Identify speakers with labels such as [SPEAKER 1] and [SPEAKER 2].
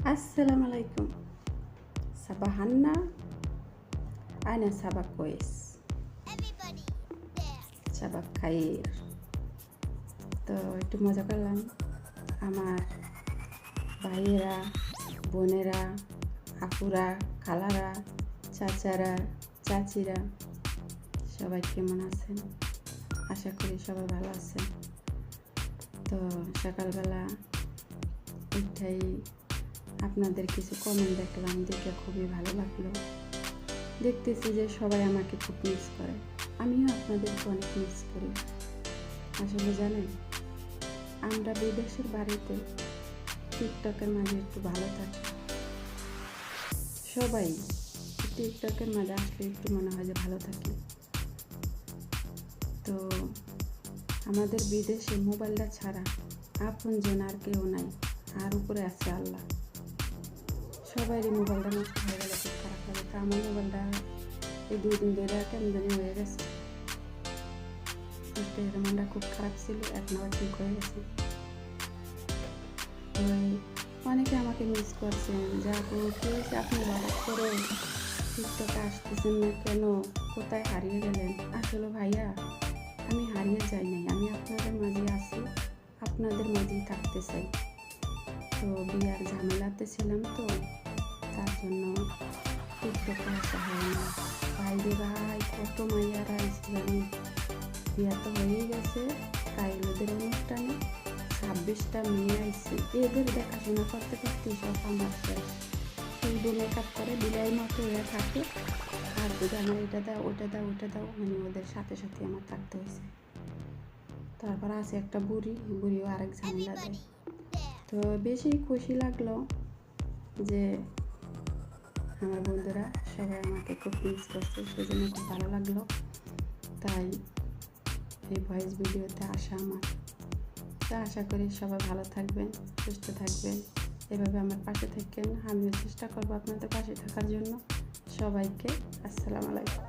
[SPEAKER 1] Assalamualaikum. Sabahanna, ana sabah kois. Sabah khair. তো একটু মজা করলাম। আমার ভাইয়েরা, বোনেরা, আপুরা, খালারা, চাচারা, চাচিরা সবাই কেমন আছেন? আশা করি সবাই ভালো আছেন। তো সকালবেলা উঠেই আপনাদের কিছু কমেন্ট দেখলাম, দেখে খুবই ভালো লাগলো। দেখতেছি যে সবাই আমাকে খুব মিস করে, আমিও আপনাদেরকে অনেক মিস করি। আসলে জানেন, আমরা বিদেশের বাড়িতে টিকটকের মাঝে একটু ভালো থাকি। সবাই টিকটকের মাঝে আসলে একটু মনে হয় যে ভালো থাকি। তো আমাদের বিদেশে মোবাইলটা ছাড়া আপনজন আর কেউ নাই, আর উপরে আছে আল্লাহ। সবারই মোবাইলটা নষ্ট হয়ে গেলে খুব খারাপ লাগে। তো আমার মোবাইলটা এই 2 দিন ধরে কেমন জানি হয়ে গেছে। মনটা খুব খারাপ ছিল, এখন আবার ঠিক হয়ে গেছে। অনেকে আমাকে মিস করছেন, যা কি আপনি হঠাৎ করে টিকটকে আসতেছেন না কেন, কোথায় হারিয়ে গেলেন? আসলে ভাইয়া, আমি হারিয়ে যাই নাই, আমি আপনাদের মাঝে আছি, আপনাদের মাঝেই থাকতে চাই। তো বিয়ার ঝামেলাতে ছিলাম, তো তার জন্য টিকটকে আসা হয় না। ভাইরে ভাই, কত মাইয়ারা আইসি জানি। বিয়া তো হয়েই গেছে, কাইলদের অনুষ্ঠানে 26টা মেয়ে আইসে। এদের দেখাশোনা করতে করতেই সব আমার শেষ। শুধু মেকআপ করে বিলাই মতো হয়ে থাকে, আর যদি আমার এটা দাও ওটা দাও ওটা দাও, মানে ওদের সাথে সাথে আমার থাকতে হয়েছে। তারপর আছে একটা বুড়িও আরেক ঝামেলা দেয়। তো বেশি খুশি লাগলো যে আমার বন্ধুরা সবাই আমাকে খুব মিস করছে, সেজন্য খুব ভালো লাগলো। তাই এই ভয়েস ভিডিওতে আসা আমার। তো আশা করি সবাই ভালো থাকবেন, সুস্থ থাকবেন, এভাবে আমার পাশে থাকেন। আমিও চেষ্টা করবো আপনাদের পাশে থাকার জন্য। সবাইকে আসসালামু আলাইকুম।